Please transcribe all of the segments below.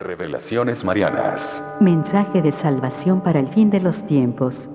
Revelaciones marianas. Mensaje de salvación para el fin de los tiempos.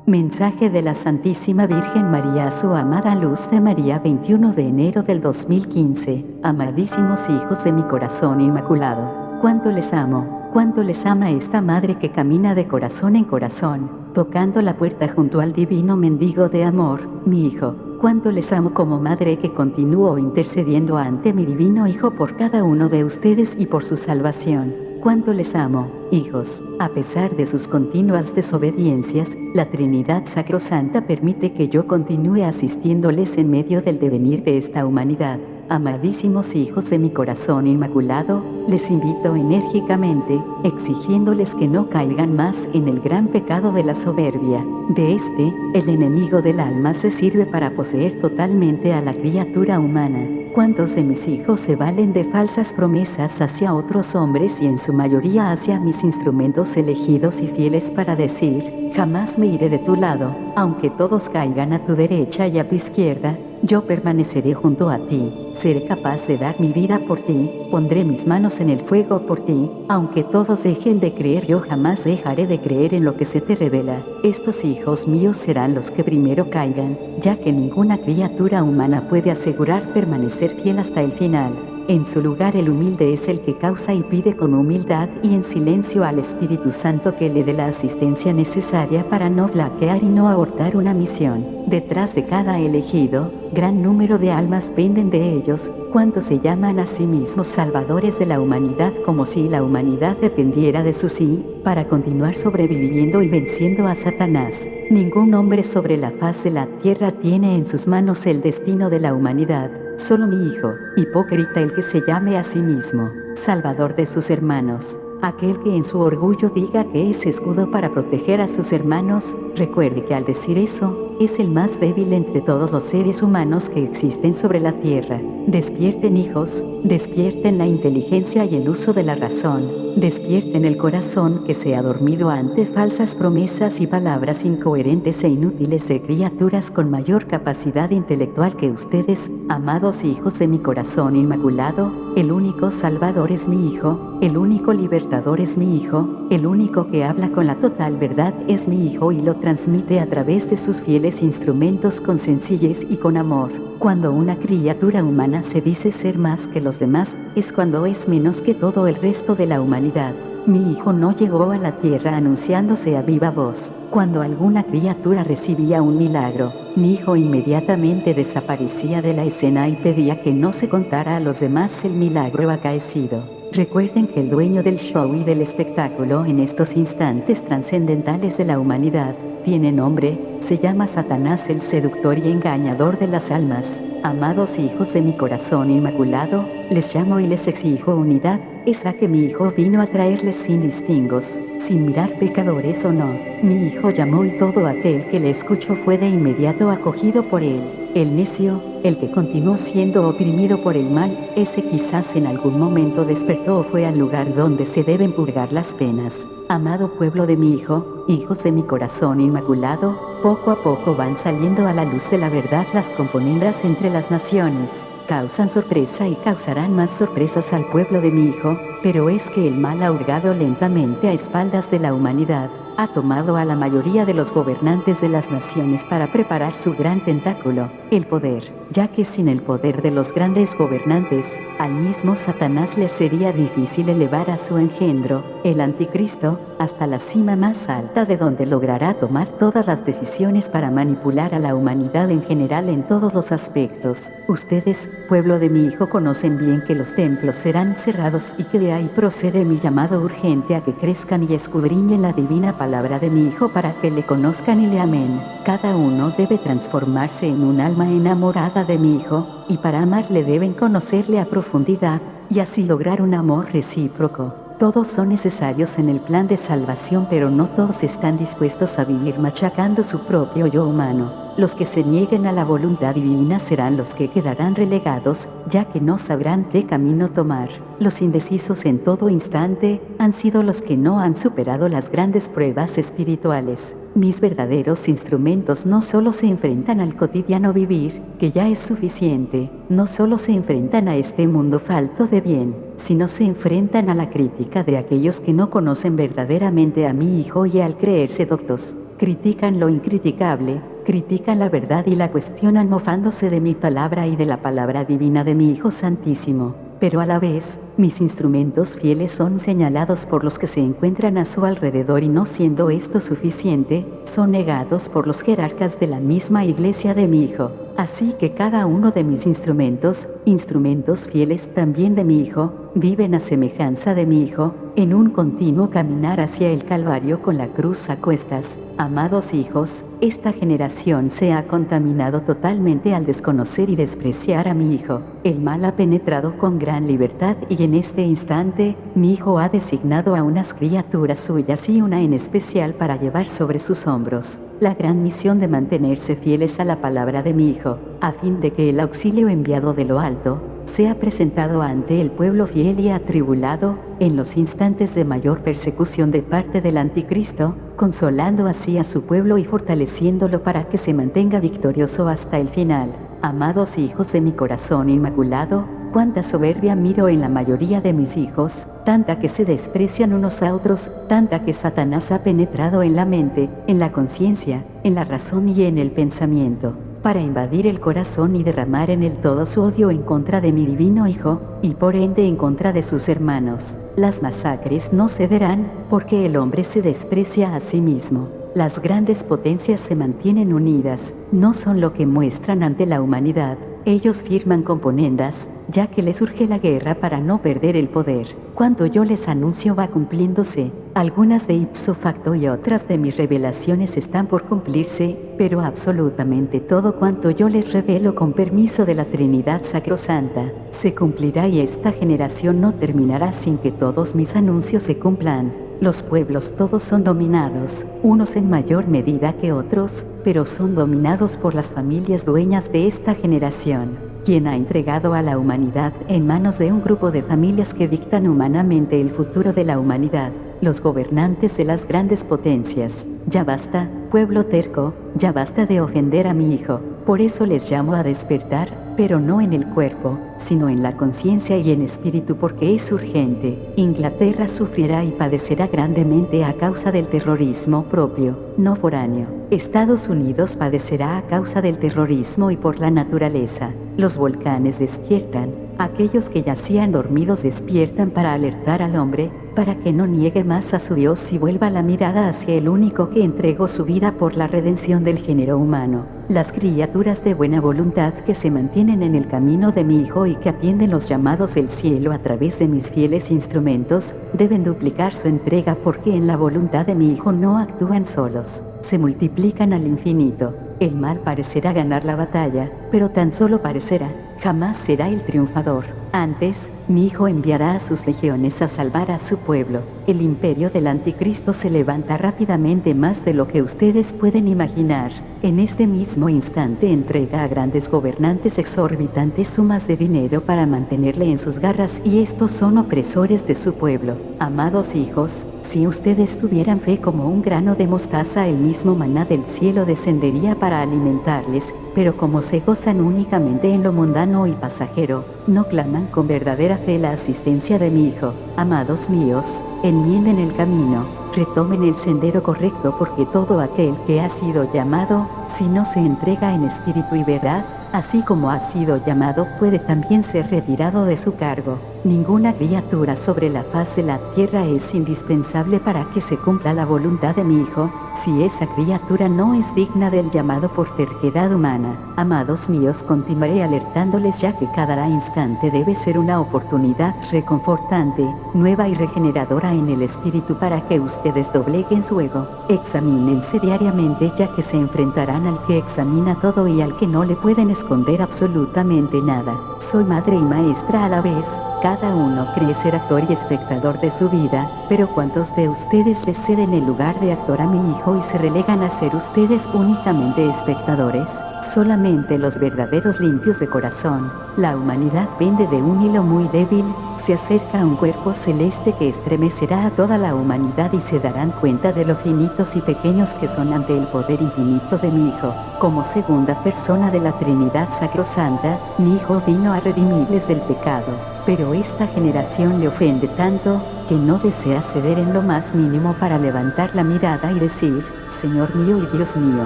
Mensaje de la Santísima Virgen María a su amada luz de María, 21 de enero del 2015. Amadísimos hijos de mi corazón inmaculado, cuánto les amo, cuánto les ama esta madre que camina de corazón en corazón, tocando la puerta junto al divino mendigo de amor, mi hijo. Cuánto les amo como madre que continúo intercediendo ante mi divino Hijo por cada uno de ustedes y por su salvación. Cuánto les amo, hijos. A pesar de sus continuas desobediencias, la Trinidad Sacrosanta permite que yo continúe asistiéndoles en medio del devenir de esta humanidad. Amadísimos hijos de mi corazón inmaculado, les invito enérgicamente, exigiéndoles que no caigan más en el gran pecado de la soberbia. De este, el enemigo del alma se sirve para poseer totalmente a la criatura humana. ¿Cuántos de mis hijos se valen de falsas promesas hacia otros hombres y en su mayoría hacia mis instrumentos elegidos y fieles para decir, jamás me iré de tu lado, aunque todos caigan a tu derecha y a tu izquierda? Yo permaneceré junto a ti, seré capaz de dar mi vida por ti, pondré mis manos en el fuego por ti, aunque todos dejen de creer, yo jamás dejaré de creer en lo que se te revela. Estos hijos míos serán los que primero caigan, ya que ninguna criatura humana puede asegurar permanecer fiel hasta el final. En su lugar el humilde es el que causa y pide con humildad y en silencio al Espíritu Santo que le dé la asistencia necesaria para no flaquear y no abortar una misión. Detrás de cada elegido, gran número de almas penden de ellos, cuando se llaman a sí mismos salvadores de la humanidad, como si la humanidad dependiera de su sí, para continuar sobreviviendo y venciendo a Satanás. Ningún hombre sobre la faz de la tierra tiene en sus manos el destino de la humanidad. Solo mi hijo, hipócrita el que se llame a sí mismo salvador de sus hermanos. Aquel que en su orgullo diga que es escudo para proteger a sus hermanos, recuerde que al decir eso, es el más débil entre todos los seres humanos que existen sobre la tierra. Despierten, hijos, despierten la inteligencia y el uso de la razón, despierten el corazón que se ha dormido ante falsas promesas y palabras incoherentes e inútiles de criaturas con mayor capacidad intelectual que ustedes, amados hijos de mi corazón inmaculado. El único Salvador es mi Hijo, el único libertador es mi Hijo, el único que habla con la total verdad es mi Hijo y lo transmite a través de sus fieles instrumentos con sencillez y con amor. Cuando una criatura humana se dice ser más que los demás, es cuando es menos que todo el resto de la humanidad. Mi Hijo no llegó a la tierra anunciándose a viva voz. Cuando alguna criatura recibía un milagro, mi Hijo inmediatamente desaparecía de la escena y pedía que no se contara a los demás el milagro acaecido. Recuerden que el dueño del show y del espectáculo en estos instantes trascendentales de la humanidad tiene nombre, se llama Satanás, el seductor y engañador de las almas. Amados hijos de mi corazón inmaculado, les llamo y les exijo unidad, esa que mi Hijo vino a traerles sin distingos, sin mirar pecadores o no. Mi Hijo llamó y todo aquel que le escuchó fue de inmediato acogido por él. El necio, el que continuó siendo oprimido por el mal, ese quizás en algún momento despertó o fue al lugar donde se deben purgar las penas. Amado pueblo de mi Hijo, hijos de mi corazón inmaculado, poco a poco van saliendo a la luz de la verdad las componendas entre las naciones. Causan sorpresa y causarán más sorpresas al pueblo de mi Hijo, pero es que el mal ha hurgado lentamente a espaldas de la humanidad. Ha tomado a la mayoría de los gobernantes de las naciones para preparar su gran tentáculo, el poder, ya que sin el poder de los grandes gobernantes, al mismo Satanás le sería difícil elevar a su engendro, el anticristo, hasta la cima más alta de donde logrará tomar todas las decisiones para manipular a la humanidad en general en todos los aspectos. Ustedes, pueblo de mi Hijo, conocen bien que los templos serán cerrados y que de ahí procede mi llamado urgente a que crezcan y escudriñen la divina palabra de mi Hijo para que le conozcan y le amen. Cada uno debe transformarse en un alma enamorada de mi Hijo, y para amarle deben conocerle a profundidad, y así lograr un amor recíproco. Todos son necesarios en el plan de salvación, pero no todos están dispuestos a vivir machacando su propio yo humano. Los que se nieguen a la voluntad divina serán los que quedarán relegados, ya que no sabrán qué camino tomar. Los indecisos en todo instante han sido los que no han superado las grandes pruebas espirituales. mis verdaderos instrumentos no solo se enfrentan al cotidiano vivir, que ya es suficiente, no solo se enfrentan a este mundo falto de bien, sino se enfrentan a la crítica de aquellos que no conocen verdaderamente a mi Hijo y al creerse doctos, critican lo incriticable, critican la verdad y la cuestionan mofándose de mi palabra y de la palabra divina de mi Hijo Santísimo. Pero a la vez, mis instrumentos fieles son señalados por los que se encuentran a su alrededor y no siendo esto suficiente, son negados por los jerarcas de la misma iglesia de mi Hijo. Así que cada uno de mis instrumentos fieles también de mi Hijo, viven a semejanza de mi Hijo, en un continuo caminar hacia el Calvario con la cruz a cuestas. Amados hijos, esta generación se ha contaminado totalmente al desconocer y despreciar a mi Hijo. El mal ha penetrado con gran libertad y en este instante, mi Hijo ha designado a unas criaturas suyas y una en especial para llevar sobre sus hombros la gran misión de mantenerse fieles a la palabra de mi Hijo, a fin de que el auxilio enviado de lo alto sea presentado ante el pueblo fiel y atribulado, en los instantes de mayor persecución de parte del anticristo, consolando así a su pueblo y fortaleciéndolo para que se mantenga victorioso hasta el final. Amados hijos de mi corazón inmaculado, cuánta soberbia miro en la mayoría de mis hijos, tanta que se desprecian unos a otros, tanta que Satanás ha penetrado en la mente, en la conciencia, en la razón y en el pensamiento, para invadir el corazón y derramar en él todo su odio en contra de mi divino Hijo, y por ende en contra de sus hermanos. Las masacres no cederán, porque el hombre se desprecia a sí mismo. Las grandes potencias se mantienen unidas, no son lo que muestran ante la humanidad. Ellos firman componendas, ya que les urge la guerra para no perder el poder. Cuanto yo les anuncio va cumpliéndose, algunas de ipso facto y otras de mis revelaciones están por cumplirse, pero absolutamente todo cuanto yo les revelo con permiso de la Trinidad Sacrosanta, se cumplirá y esta generación no terminará sin que todos mis anuncios se cumplan. Los pueblos todos son dominados, unos en mayor medida que otros, pero son dominados por las familias dueñas de esta generación, quien ha entregado a la humanidad en manos de un grupo de familias que dictan humanamente el futuro de la humanidad, los gobernantes de las grandes potencias. Ya basta, pueblo terco, ya basta de ofender a mi Hijo, por eso les llamo a despertar, pero no en el cuerpo, sino en la conciencia y en espíritu, porque es urgente. Inglaterra sufrirá y padecerá grandemente a causa del terrorismo propio, no foráneo. Estados Unidos padecerá a causa del terrorismo y por la naturaleza. Los volcanes despiertan, aquellos que yacían dormidos despiertan para alertar al hombre, para que no niegue más a su Dios y vuelva la mirada hacia el único que entregó su vida por la redención del género humano. Las criaturas de buena voluntad que se mantienen en el camino de mi Hijo y que atienden los llamados del cielo a través de mis fieles instrumentos, deben duplicar su entrega, porque en la voluntad de mi Hijo no actúan solos, se multiplican al infinito. El mal parecerá ganar la batalla, pero tan solo parecerá, jamás será el triunfador. Antes, mi Hijo enviará a sus legiones a salvar a su pueblo. El imperio del anticristo se levanta rápidamente, más de lo que ustedes pueden imaginar. En este mismo instante entrega a grandes gobernantes exorbitantes sumas de dinero para mantenerle en sus garras, y estos son opresores de su pueblo. Amados hijos, si ustedes tuvieran fe como un grano de mostaza, el mismo maná del cielo descendería para alimentarles, pero como se gozan únicamente en lo mundano y pasajero, no claman con verdadera fe la asistencia de mi Hijo. Amados míos, enmienden el camino, retomen el sendero correcto, porque todo aquel que ha sido llamado, si no se entrega en espíritu y verdad, así como ha sido llamado, puede también ser retirado de su cargo. Ninguna criatura sobre la faz de la tierra es indispensable para que se cumpla la voluntad de mi Hijo, si esa criatura no es digna del llamado por terquedad humana. Amados míos, continuaré alertándoles, ya que cada instante debe ser una oportunidad reconfortante, nueva y regeneradora en el espíritu, para que ustedes dobleguen su ego. Examínense diariamente, ya que se enfrentarán al que examina todo y al que no le pueden esconder absolutamente nada. Soy madre y maestra a la vez, Cada uno cree ser actor y espectador de su vida, pero ¿cuántos de ustedes le ceden el lugar de actor a mi hijo y se relegan a ser ustedes únicamente espectadores? Solamente los verdaderos limpios de corazón. La humanidad pende de un hilo muy débil, se acerca a un cuerpo celeste que estremecerá a toda la humanidad y se darán cuenta de lo finitos y pequeños que son ante el poder infinito de mi Hijo. Como segunda persona de la Trinidad Sacrosanta, mi Hijo vino a redimirles del pecado. Pero esta generación le ofende tanto, que no desea ceder en lo más mínimo para levantar la mirada y decir, Señor mío y Dios mío,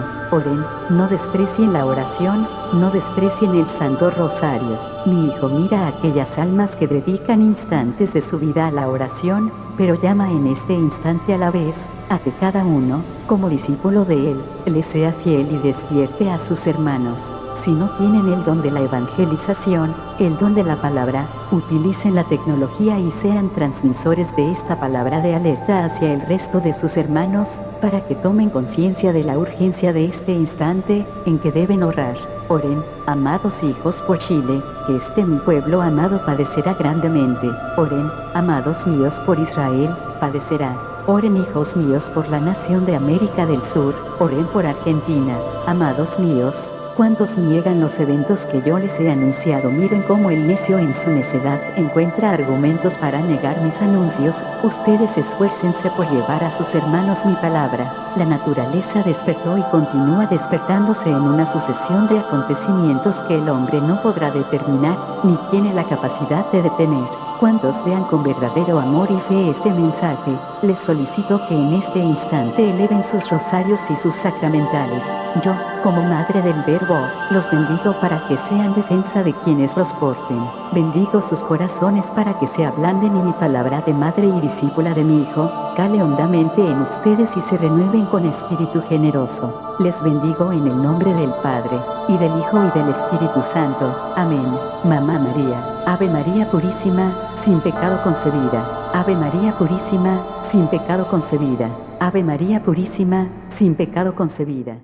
oren, no desprecien la oración, no desprecien el Santo Rosario. Mi Hijo mira a aquellas almas que dedican instantes de su vida a la oración, pero llama en este instante a la vez, a que cada uno, como discípulo de Él, le sea fiel y despierte a sus hermanos. Si no tienen el don de la evangelización, el don de la palabra, utilicen la tecnología y sean transmisores de esta palabra de alerta hacia el resto de sus hermanos, para que tomen conciencia de la urgencia de este instante, en que deben orar. Oren, amados hijos, por Chile, que mi pueblo amado padecerá grandemente. Oren, amados míos, por Israel, padecerá. Oren, hijos míos, por la nación de América del Sur. Oren por Argentina. Amados míos, ¿cuántos niegan los eventos que yo les he anunciado? Miren cómo el necio en su necedad encuentra argumentos para negar mis anuncios. Ustedes esfuércense por llevar a sus hermanos mi palabra. La naturaleza despertó y continúa despertándose en una sucesión de acontecimientos que el hombre no podrá determinar, ni tiene la capacidad de detener. Cuantos lean con verdadero amor y fe este mensaje, les solicito que en este instante eleven sus rosarios y sus sacramentales. Yo, como Madre del Verbo, los bendigo para que sean defensa de quienes los porten. Bendigo sus corazones para que se ablanden y mi palabra de madre y discípula de mi Hijo, cale hondamente en ustedes y se renueven con espíritu generoso. Les bendigo en el nombre del Padre, y del Hijo y del Espíritu Santo. Amén. Mamá María, Ave María Purísima, sin pecado concebida. Ave María Purísima, sin pecado concebida. Ave María Purísima, sin pecado concebida.